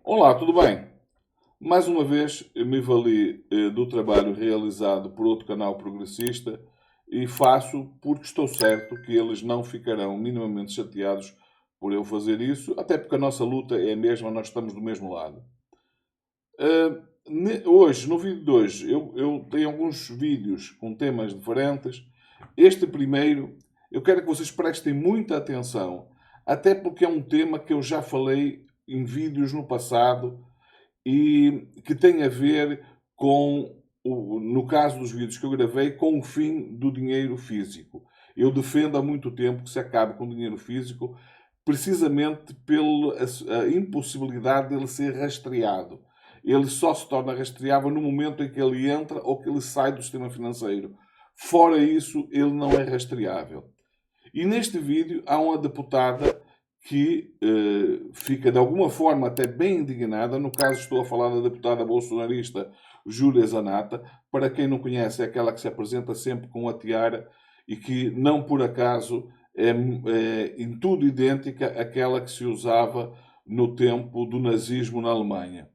Olá, tudo bem? Mais uma vez me vali do trabalho realizado por outro canal progressista e faço porque estou certo que eles não ficarão minimamente chateados por eu fazer isso, até porque a nossa luta é a mesma, nós estamos do mesmo lado. Hoje, no vídeo de hoje, eu tenho alguns vídeos com temas diferentes. Este primeiro, eu quero que vocês prestem muita atenção, até porque é um tema que eu já falei em vídeos no passado e que tem a ver com, no caso dos vídeos que eu gravei, com o fim do dinheiro físico. Eu defendo há muito tempo que se acabe com o dinheiro físico, precisamente pela a impossibilidade dele ser rastreado. Ele só se torna rastreável no momento em que ele entra ou que ele sai do sistema financeiro. Fora isso, ele não é rastreável. E neste vídeo há uma deputada que fica de alguma forma até bem indignada. No caso, estou a falar da deputada bolsonarista Júlia Zanata. Para quem não conhece, é aquela que se apresenta sempre com a tiara e que, não por acaso, é em tudo idêntica àquela que se usava no tempo do nazismo na Alemanha.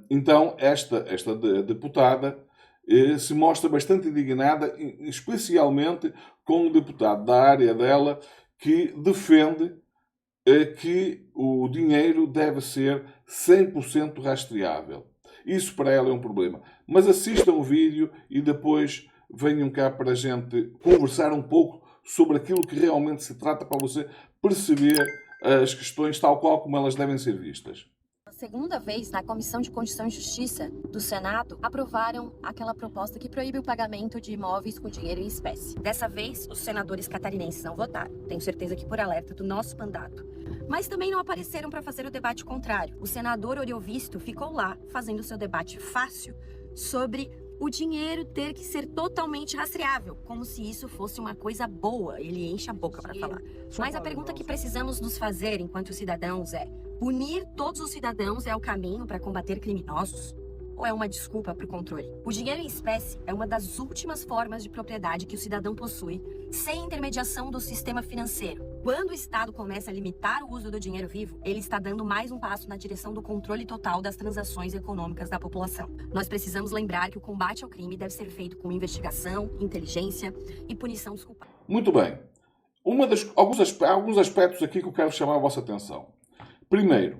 Então, esta deputada se mostra bastante indignada, especialmente com o deputado da área dela que defende que o dinheiro deve ser 100% rastreável. Isso para ela é um problema. Mas assistam o vídeo e depois venham cá para a gente conversar um pouco sobre aquilo que realmente se trata, para você perceber as questões tal qual como elas devem ser vistas. Segunda vez, na Comissão de Constituição e Justiça do Senado, aprovaram aquela proposta que proíbe o pagamento de imóveis com dinheiro em espécie. Dessa vez, os senadores catarinenses não votaram. Tenho certeza que por alerta do nosso mandato. Mas também não apareceram para fazer o debate contrário. O senador Oriovisto ficou lá fazendo seu debate fácil sobre o dinheiro ter que ser totalmente rastreável, como se isso fosse uma coisa boa. Ele enche a boca para falar. Mas a pergunta que precisamos nos fazer enquanto cidadãos é: punir todos os cidadãos é o caminho para combater criminosos? Ou é uma desculpa para o controle? O dinheiro em espécie é uma das últimas formas de propriedade que o cidadão possui, sem intermediação do sistema financeiro. Quando o Estado começa a limitar o uso do dinheiro vivo, ele está dando mais um passo na direção do controle total das transações econômicas da população. Nós precisamos lembrar que o combate ao crime deve ser feito com investigação, inteligência e punição dos culpados. Muito bem. Alguns aspectos aqui que eu quero chamar a vossa atenção. Primeiro,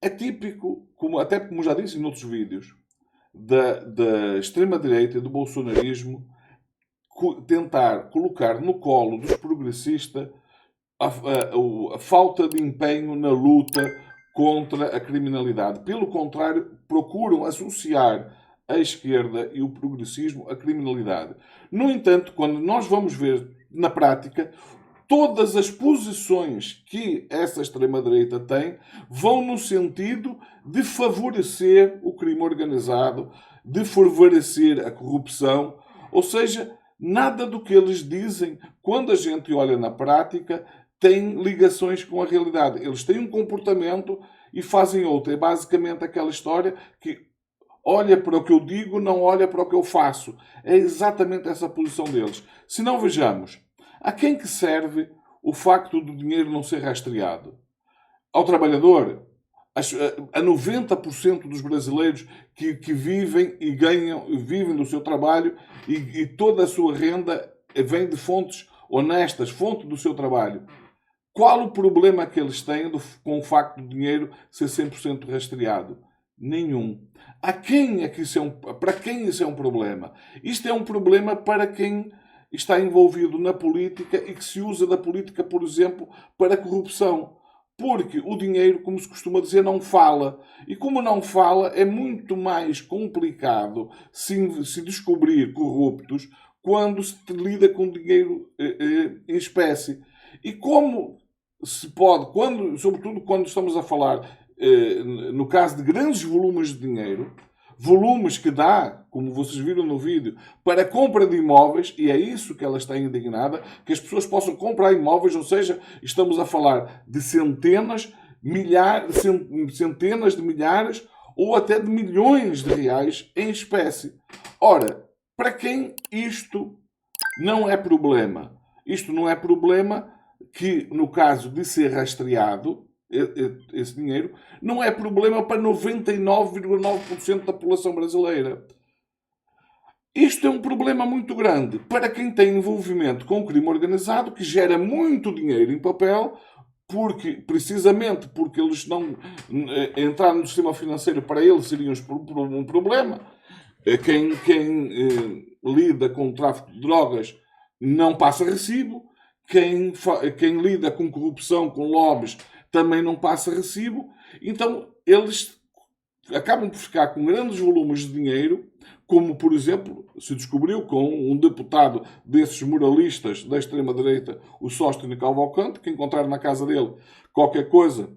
é típico, como já disse em outros vídeos, da extrema-direita e do bolsonarismo tentar colocar no colo dos progressistas a falta de empenho na luta contra a criminalidade. Pelo contrário, procuram associar a esquerda e o progressismo à criminalidade. No entanto, quando nós vamos ver na prática, todas as posições que essa extrema-direita tem vão no sentido de favorecer o crime organizado, de favorecer a corrupção, ou seja, nada do que eles dizem, quando a gente olha na prática, tem ligações com a realidade. Eles têm um comportamento e fazem outro. É basicamente aquela história que olha para o que eu digo, não olha para o que eu faço. É exatamente essa a posição deles. Se não, vejamos. A quem que serve o facto do dinheiro não ser rastreado? Ao trabalhador? A 90% dos brasileiros que vivem e ganham, vivem do seu trabalho e toda a sua renda vem de fontes honestas, fonte do seu trabalho. Qual o problema que eles têm com o facto do dinheiro ser 100% rastreado? Nenhum. Para quem isso é um problema? Isto é um problema para quem está envolvido na política e que se usa da política, por exemplo, para a corrupção. Porque o dinheiro, como se costuma dizer, não fala. E como não fala, é muito mais complicado se descobrir corruptos quando se lida com dinheiro em espécie. E como se pode, sobretudo quando estamos a falar, no caso de grandes volumes de dinheiro, volumes que dá, como vocês viram no vídeo, para a compra de imóveis, e é isso que ela está indignada, que as pessoas possam comprar imóveis, ou seja, estamos a falar de centenas de milhares ou até de milhões de reais em espécie. Ora, para quem isto não é problema? Isto não é problema que, no caso de ser rastreado, esse dinheiro, não é problema para 99,9% da população brasileira. Isto é um problema muito grande para quem tem envolvimento com o crime organizado, que gera muito dinheiro em papel, precisamente porque eles não entraram no sistema financeiro, para eles seria um problema. Quem lida com o tráfico de drogas não passa recibo. Quem lida com corrupção, com lobbies, também não passa recibo. Então, eles acabam por ficar com grandes volumes de dinheiro, como, por exemplo, se descobriu com um deputado desses moralistas da extrema-direita, o Sóstenes Cavalcante, que encontraram na casa dele qualquer coisa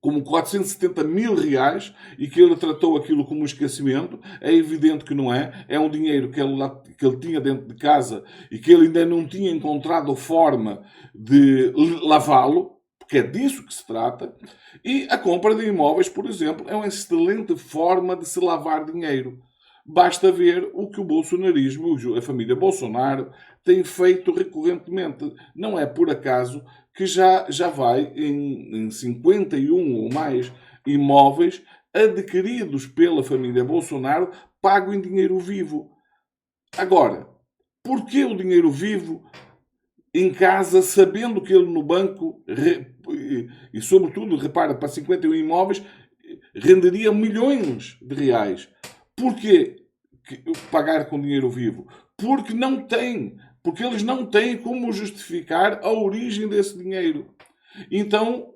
como 470 mil reais, e que ele tratou aquilo como um esquecimento. É evidente que não é. É um dinheiro que ele tinha dentro de casa e que ele ainda não tinha encontrado forma de lavá-lo, porque é disso que se trata. E a compra de imóveis, por exemplo, é uma excelente forma de se lavar dinheiro. Basta ver o que o bolsonarismo, a família Bolsonaro, tem feito recorrentemente. Não é por acaso que já vai em 51 ou mais imóveis adquiridos pela família Bolsonaro, pago em dinheiro vivo. Agora, porquê o dinheiro vivo em casa, sabendo que ele no banco, e sobretudo, repara, para 51 imóveis, renderia milhões de reais? Porquê pagar com dinheiro vivo? Porque eles não têm como justificar a origem desse dinheiro. Então,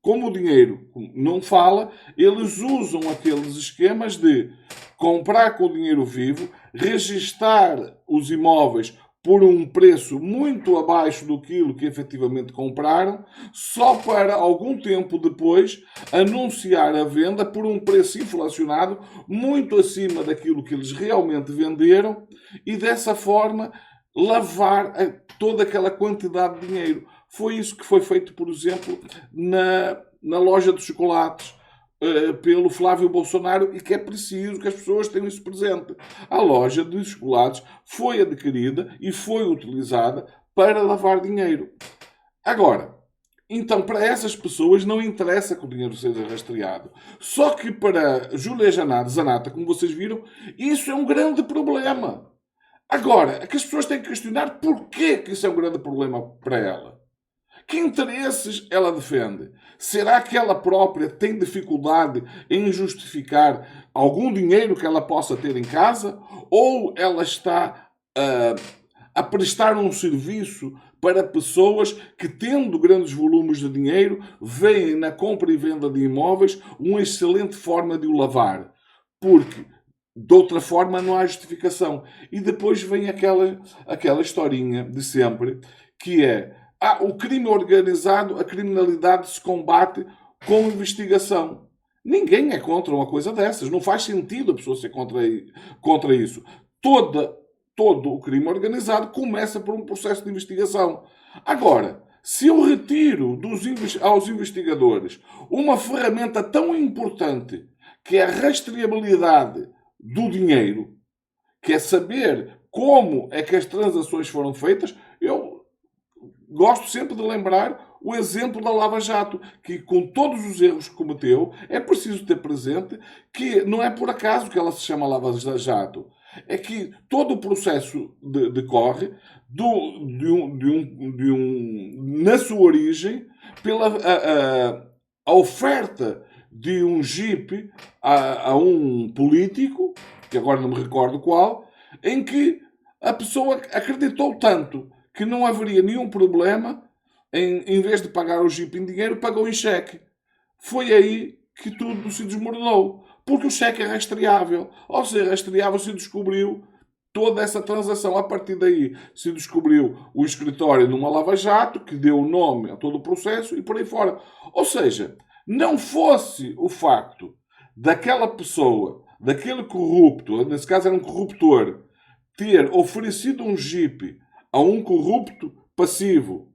como o dinheiro não fala, eles usam aqueles esquemas de comprar com dinheiro vivo, registar os imóveis por um preço muito abaixo do que efetivamente compraram, só para algum tempo depois anunciar a venda por um preço inflacionado muito acima daquilo que eles realmente venderam, e dessa forma lavar toda aquela quantidade de dinheiro. Foi isso que foi feito, por exemplo, na loja de chocolates, pelo Flávio Bolsonaro, e que é preciso que as pessoas tenham isso presente. A loja de chocolates foi adquirida e foi utilizada para lavar dinheiro. Agora, então, para essas pessoas não interessa que o dinheiro seja rastreado. Só que para Júlia Zanata, como vocês viram, isso é um grande problema. Agora, é que as pessoas têm que questionar porquê que isso é um grande problema para ela. Que interesses ela defende? Será que ela própria tem dificuldade em justificar algum dinheiro que ela possa ter em casa? Ou ela está a prestar um serviço para pessoas que, tendo grandes volumes de dinheiro, veem na compra e venda de imóveis uma excelente forma de o lavar? Porque de outra forma não há justificação. E depois vem aquela historinha de sempre, que é: o crime organizado, a criminalidade se combate com investigação. Ninguém é contra uma coisa dessas. Não faz sentido a pessoa ser contra isso. Todo o crime organizado começa por um processo de investigação. Agora, se eu retiro aos investigadores uma ferramenta tão importante, que é a rastreabilidade do dinheiro, que é saber como é que as transações foram feitas, eu gosto sempre de lembrar o exemplo da Lava Jato, que, com todos os erros que cometeu, é preciso ter presente que não é por acaso que ela se chama Lava Jato. É que todo o processo decorre na sua origem, pela a oferta de um Jeep a um político, que agora não me recordo qual, em que a pessoa acreditou tanto que não haveria nenhum problema, em vez de pagar o Jeep em dinheiro, pagou em cheque. Foi aí que tudo se desmoronou. Porque o cheque é rastreável. Ao ser rastreável, se descobriu toda essa transação. A partir daí, se descobriu o escritório numa lava-jato, que deu o nome a todo o processo, e por aí fora. Ou seja, não fosse o facto daquela pessoa, daquele corrupto, nesse caso era um corruptor, ter oferecido um Jeep a um corrupto passivo,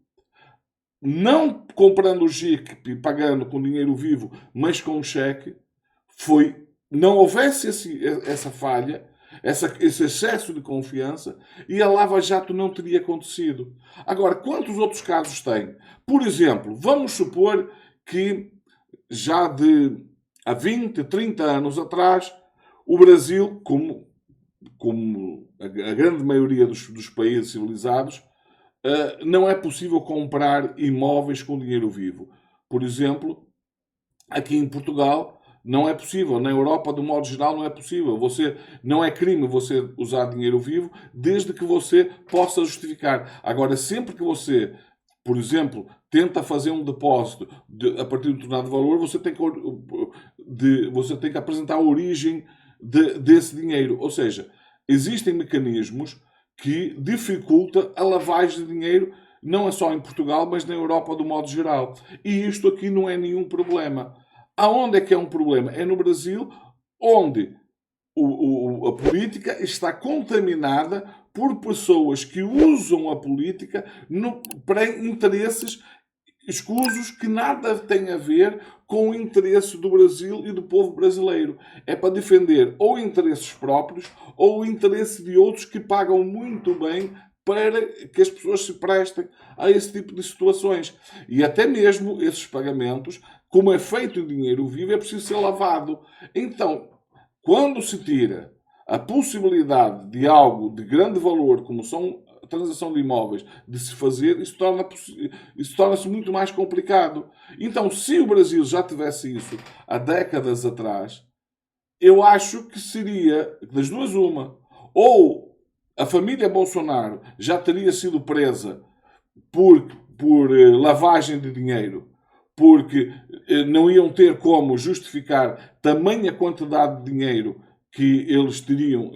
não comprando o Jeep e pagando com dinheiro vivo, mas com um cheque, não houvesse essa falha, esse excesso de confiança, e a Lava Jato não teria acontecido. Agora, quantos outros casos tem? Por exemplo, vamos supor que já há 20, 30 anos atrás, o Brasil, como a grande maioria dos países civilizados, não é possível comprar imóveis com dinheiro vivo. Por exemplo, aqui em Portugal não é possível. Na Europa, de modo geral, não é possível. Não é crime você usar dinheiro vivo, desde que você possa justificar. Agora, sempre que você, por exemplo, tenta fazer um depósito a partir de um determinado valor, você tem que apresentar a origem desse dinheiro. Ou seja, existem mecanismos que dificultam a lavagem de dinheiro, não é só em Portugal, mas na Europa do modo geral. E isto aqui não é nenhum problema. Aonde é que é um problema? É no Brasil, onde a política está contaminada por pessoas que usam a política para interesses escusos que nada têm a ver com o interesse do Brasil e do povo brasileiro. É para defender ou interesses próprios ou o interesse de outros que pagam muito bem para que as pessoas se prestem a esse tipo de situações. E até mesmo esses pagamentos, como é feito em dinheiro vivo, é preciso ser lavado. Então, quando se tira a possibilidade de algo de grande valor, como são a transação de imóveis, de se fazer, isso torna-se muito mais complicado. Então, se o Brasil já tivesse isso há décadas atrás, eu acho que seria das duas uma. Ou a família Bolsonaro já teria sido presa por lavagem de dinheiro, porque não iam ter como justificar tamanha quantidade de dinheiro que eles teriam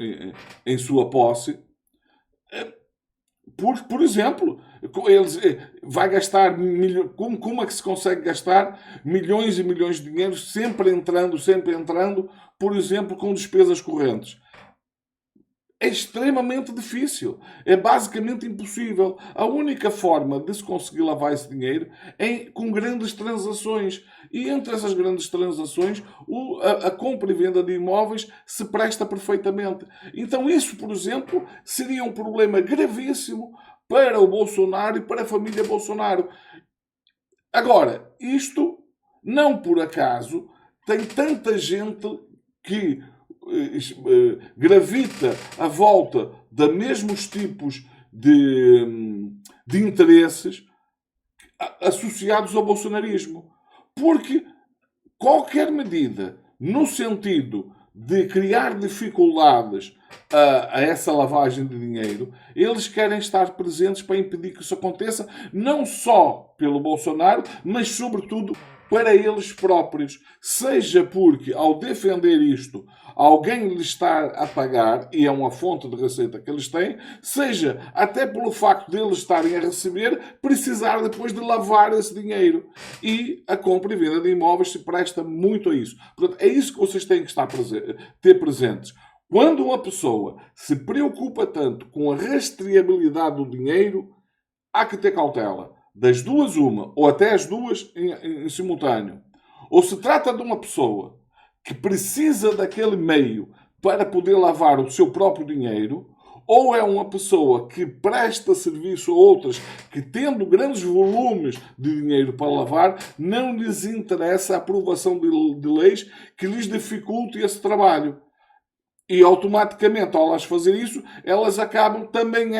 em sua posse. Por exemplo, vai gastar como é que se consegue gastar milhões e milhões de dinheiro sempre entrando, por exemplo, com despesas correntes? É extremamente difícil. É basicamente impossível. A única forma de se conseguir lavar esse dinheiro é com grandes transações. E entre essas grandes transações, a compra e venda de imóveis se presta perfeitamente. Então isso, por exemplo, seria um problema gravíssimo para o Bolsonaro e para a família Bolsonaro. Agora, isto, não por acaso, tem tanta gente que gravita à volta de mesmos tipos de interesses associados ao bolsonarismo. Porque qualquer medida no sentido de criar dificuldades a essa lavagem de dinheiro, eles querem estar presentes para impedir que isso aconteça, não só pelo Bolsonaro, mas sobretudo para eles próprios. Seja porque, ao defender isto, alguém lhes está a pagar, e é uma fonte de receita que eles têm, seja até pelo facto de eles estarem a receber, precisar depois de lavar esse dinheiro. E a compra e venda de imóveis se presta muito a isso. Portanto, é isso que vocês têm que ter presentes. Quando uma pessoa se preocupa tanto com a rastreabilidade do dinheiro, há que ter cautela. Das duas, uma, ou até as duas em simultâneo. Ou se trata de uma pessoa que precisa daquele meio para poder lavar o seu próprio dinheiro, ou é uma pessoa que presta serviço a outras que, tendo grandes volumes de dinheiro para lavar, não lhes interessa a aprovação de leis que lhes dificultem esse trabalho. E automaticamente, ao elas fazer isso, elas acabam também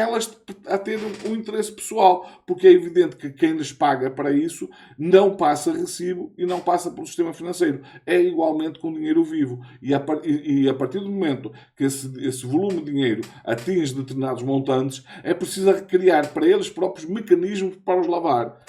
a ter um interesse pessoal. Porque é evidente que quem lhes paga para isso não passa recibo e não passa pelo sistema financeiro. É igualmente com dinheiro vivo. E a partir do momento que esse volume de dinheiro atinge determinados montantes, é preciso criar para eles próprios mecanismos para os lavar.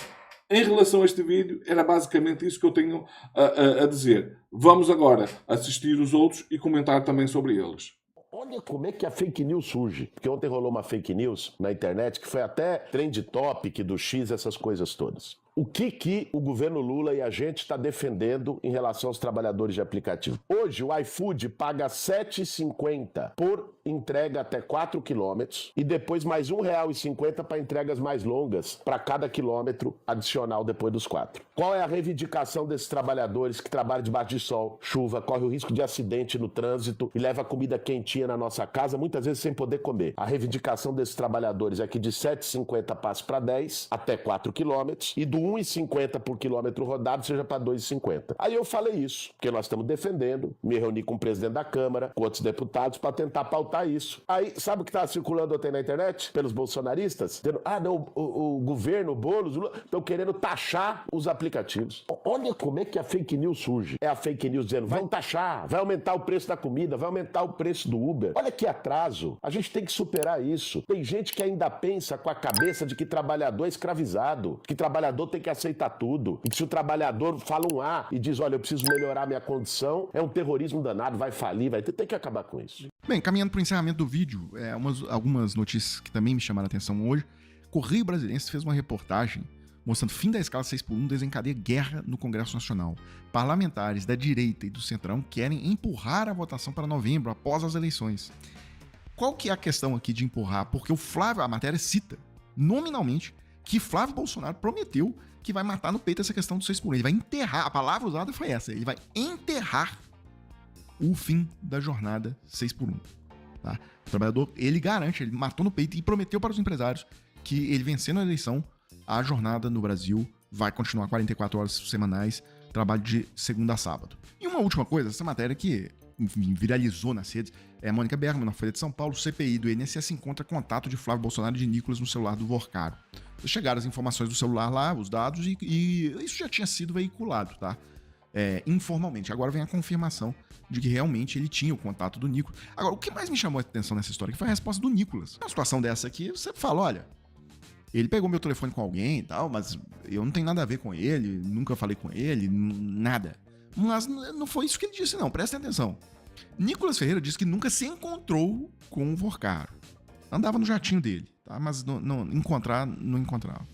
Em relação a este vídeo, era basicamente isso que eu tenho a dizer. Vamos agora assistir os outros e comentar também sobre eles. Olha como é que a fake news surge. Porque ontem rolou uma fake news na internet que foi até trend topic do X, essas coisas todas. O que o governo Lula e a gente está defendendo em relação aos trabalhadores de aplicativo? Hoje, o iFood paga R$ 7,50 por entrega até 4 quilômetros e depois mais R$ 1,50 para entregas mais longas para cada quilômetro adicional depois dos 4. Qual é a reivindicação desses trabalhadores que trabalham debaixo de sol, chuva, corre o risco de acidente no trânsito e leva comida quentinha na nossa casa, muitas vezes sem poder comer? A reivindicação desses trabalhadores é que de R$ 7,50 passe para 10 até 4 quilômetros e do 1,50 por quilômetro rodado seja para 2,50. Aí eu falei isso, porque nós estamos defendendo, me reuni com o presidente da Câmara, com outros deputados, para tentar pautar isso. Aí, sabe o que está circulando ontem na internet? Pelos bolsonaristas? Dizendo, não, o governo, o Boulos, estão querendo taxar os aplicativos. Olha como é que a fake news surge. É a fake news dizendo, vão taxar, vai aumentar o preço da comida, vai aumentar o preço do Uber. Olha que atraso. A gente tem que superar isso. Tem gente que ainda pensa com a cabeça de que trabalhador é escravizado, que trabalhador tem que aceitar tudo, e que se o trabalhador fala um A e diz, olha, eu preciso melhorar minha condição, é um terrorismo danado, vai falir, tem que acabar com isso. Bem, caminhando para o encerramento do vídeo, algumas notícias que também me chamaram a atenção hoje. Correio Brasiliense fez uma reportagem mostrando fim da escala 6x1 desencadeia guerra no Congresso Nacional. Parlamentares da direita e do centrão querem empurrar a votação para novembro, após as eleições. Qual que é a questão aqui de empurrar? Porque a matéria cita, nominalmente, que Flávio Bolsonaro prometeu que vai matar no peito essa questão do 6x1. Ele vai enterrar, a palavra usada foi essa, ele vai enterrar o fim da jornada 6x1. Tá? O trabalhador, ele garante, ele matou no peito e prometeu para os empresários que ele vencendo a eleição, a jornada no Brasil vai continuar 44 horas semanais, trabalho de segunda a sábado. E uma última coisa, essa matéria que viralizou nas redes, é a Mônica Bergman, na Folha de São Paulo, o CPI do INSS encontra contato de Flávio Bolsonaro e de Nicolas no celular do Vorcaro. Chegaram as informações do celular lá, os dados, e isso já tinha sido veiculado, tá? Informalmente. Agora vem a confirmação de que realmente ele tinha o contato do Nicolas. Agora, o que mais me chamou a atenção nessa história foi a resposta do Nicolas. Uma situação dessa aqui, você fala, olha, ele pegou meu telefone com alguém e tal, mas eu não tenho nada a ver com ele, nunca falei com ele, nada. Mas não foi isso que ele disse, não. Prestem atenção. Nicolas Ferreira disse que nunca se encontrou com o Vorcaro. Andava no jatinho dele, tá? Mas não encontrava.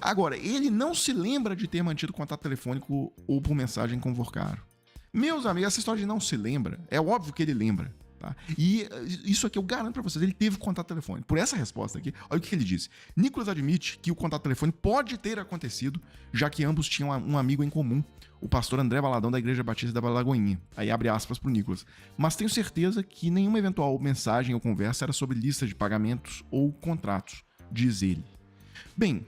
Agora, ele não se lembra de ter mantido contato telefônico ou por mensagem com o Vorcaro. Meus amigos, essa história de não se lembra, é óbvio que ele lembra. Tá? E isso aqui eu garanto pra vocês, ele teve contato telefônico. Por essa resposta aqui, olha o que ele disse. Nicolas admite que o contato telefônico pode ter acontecido, já que ambos tinham um amigo em comum, o pastor André Valadão da Igreja Batista da Lagoinha. Aí abre aspas pro Nicolas. Mas tenho certeza que nenhuma eventual mensagem ou conversa era sobre lista de pagamentos ou contratos, diz ele. Bem,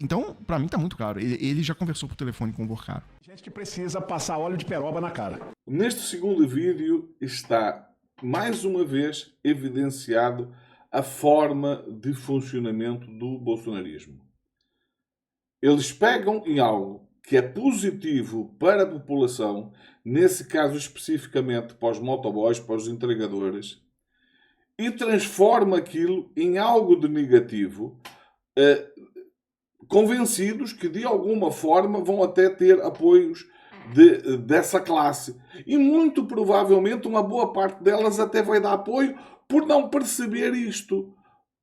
então, pra mim tá muito claro. Ele já conversou por telefone com o Vorcaro. Gente que precisa passar óleo de peroba na cara. Neste segundo vídeo está mais uma vez evidenciado a forma de funcionamento do bolsonarismo. Eles pegam em algo que é positivo para a população, nesse caso especificamente para os motoboys, para os entregadores, e transforma aquilo em algo de negativo, convencidos que de alguma forma vão até ter apoios dessa classe. E muito provavelmente uma boa parte delas até vai dar apoio por não perceber isto.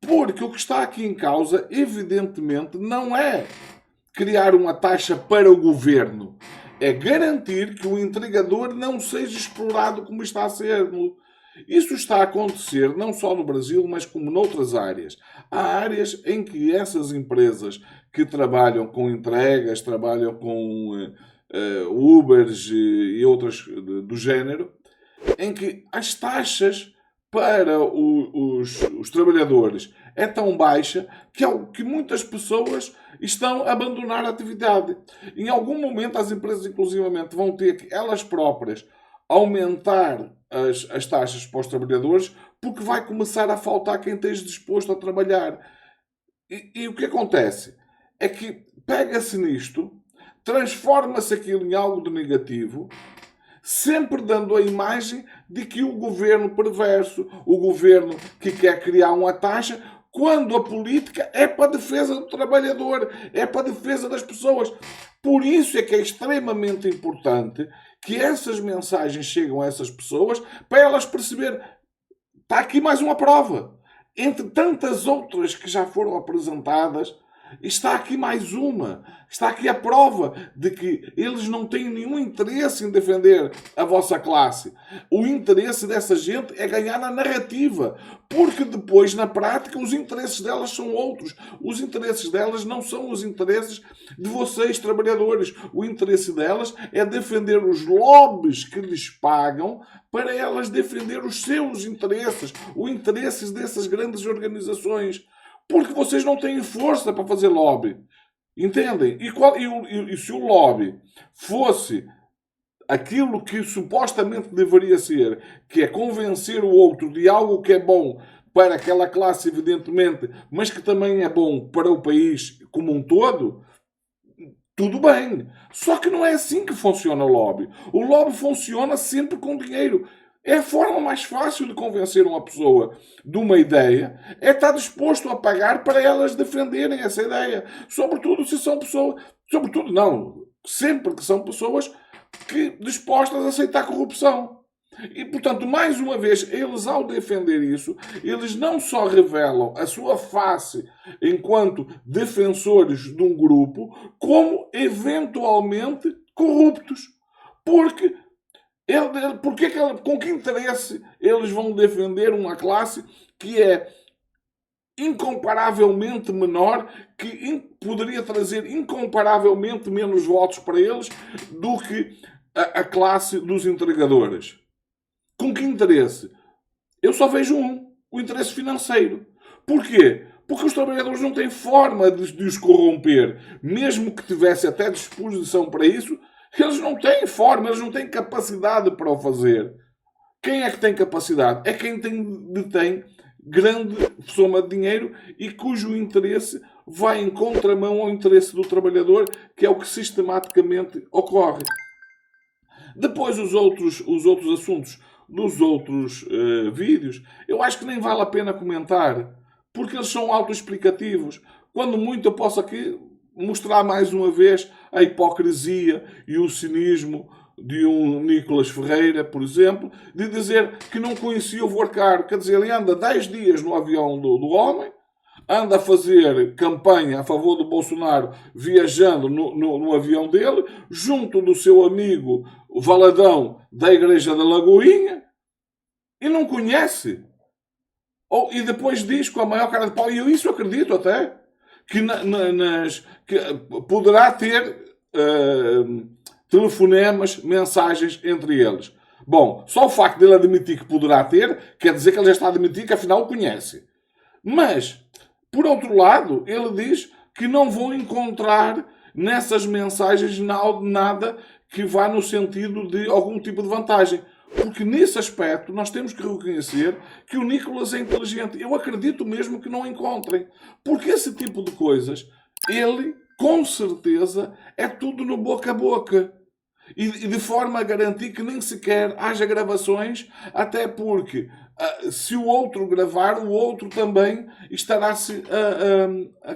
Porque o que está aqui em causa, evidentemente, não é criar uma taxa para o governo. É garantir que o entregador não seja explorado como está a ser. Isso está a acontecer não só no Brasil, mas como noutras áreas. Há áreas em que essas empresas que trabalham com entregas, trabalham com Ubers e outras do género, em que as taxas para os trabalhadores é tão baixa que muitas pessoas estão a abandonar a atividade. Em algum momento as empresas inclusivamente vão ter que elas próprias aumentar as taxas para os trabalhadores, porque vai começar a faltar quem esteja disposto a trabalhar. E o que acontece é que pega-se nisto, transforma-se aquilo em algo de negativo, sempre dando a imagem de que o governo perverso, o governo que quer criar uma taxa, quando a política é para a defesa do trabalhador, é para a defesa das pessoas. Por isso é que é extremamente importante que essas mensagens cheguem a essas pessoas, para elas perceberem, está aqui mais uma prova. Entre tantas outras que já foram apresentadas, está aqui mais uma. Está aqui a prova de que eles não têm nenhum interesse em defender a vossa classe. O interesse dessa gente é ganhar na narrativa. Porque depois, na prática, os interesses delas são outros. Os interesses delas não são os interesses de vocês, trabalhadores. O interesse delas é defender os lobbies que lhes pagam para elas defender os seus interesses. Os interesses dessas grandes organizações. Porque vocês não têm força para fazer lobby. Entendem? E se o lobby fosse aquilo que supostamente deveria ser, que é convencer o outro de algo que é bom para aquela classe, evidentemente, mas que também é bom para o país como um todo, tudo bem. Só que não é assim que funciona o lobby. O lobby funciona sempre com dinheiro. É a forma mais fácil de convencer uma pessoa de uma ideia, é estar disposto a pagar para elas defenderem essa ideia. Sobretudo se são pessoas... Sobretudo não. Sempre que são pessoas dispostas a aceitar corrupção. E, portanto, mais uma vez, eles, ao defender isso, eles não só revelam a sua face enquanto defensores de um grupo, como, eventualmente, corruptos. Porque com que interesse eles vão defender uma classe que é incomparavelmente menor, que poderia trazer incomparavelmente menos votos para eles do que a classe dos entregadores? Com que interesse? Eu só vejo o interesse financeiro. Porquê? Porque os trabalhadores não têm forma de os corromper. Mesmo que tivesse até disposição para isso, eles não têm forma, eles não têm capacidade para o fazer. Quem é que tem capacidade? É quem detém grande soma de dinheiro e cujo interesse vai em contramão ao interesse do trabalhador, que é o que sistematicamente ocorre. Depois, os outros assuntos dos outros vídeos, eu acho que nem vale a pena comentar, porque eles são autoexplicativos. Quando muito, eu posso aqui mostrar mais uma vez a hipocrisia e o cinismo de um Nicolas Ferreira, por exemplo, de dizer que não conhecia o Voarcar. Quer dizer, ele anda 10 dias no avião do homem, anda a fazer campanha a favor do Bolsonaro viajando no avião dele, junto do seu amigo Valadão da Igreja da Lagoinha, e não conhece. E depois diz com a maior cara de pau, e eu isso acredito até, que poderá ter telefonemas, mensagens entre eles. Bom, só o facto dele admitir que poderá ter, quer dizer que ele já está a admitir que afinal o conhece. Mas, por outro lado, ele diz que não vão encontrar nessas mensagens nada que vá no sentido de algum tipo de vantagem. Porque nesse aspecto nós temos que reconhecer que o Nicolas é inteligente. Eu acredito mesmo que não encontrem. Porque esse tipo de coisas, ele, com certeza, é tudo no boca a boca. E de forma a garantir que nem sequer haja gravações, até porque se o outro gravar, o outro também estará-se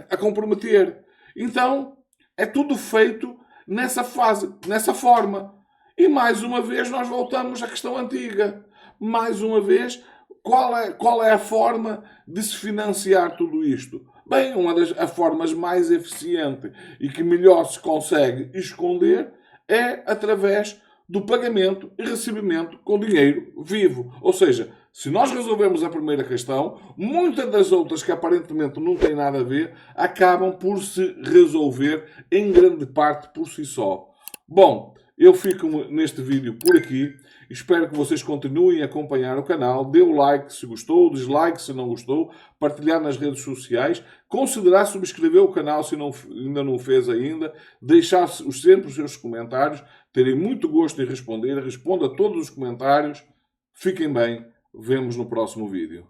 a comprometer. Então, é tudo feito nessa fase, nessa forma. E mais uma vez nós voltamos à questão antiga. Mais uma vez, qual é a forma de se financiar tudo isto? Bem, uma das formas mais eficientes e que melhor se consegue esconder é através do pagamento e recebimento com dinheiro vivo. Ou seja, se nós resolvemos a primeira questão, muitas das outras que aparentemente não têm nada a ver, acabam por se resolver em grande parte por si só. Bom, eu fico neste vídeo por aqui. Espero que vocês continuem a acompanhar o canal. Dê o like se gostou, dislike se não gostou, partilhar nas redes sociais, considerar subscrever o canal se ainda não o fez ainda, deixar sempre os seus comentários. Terei muito gosto em responder. Responda a todos os comentários. Fiquem bem. Vemo-nos no próximo vídeo.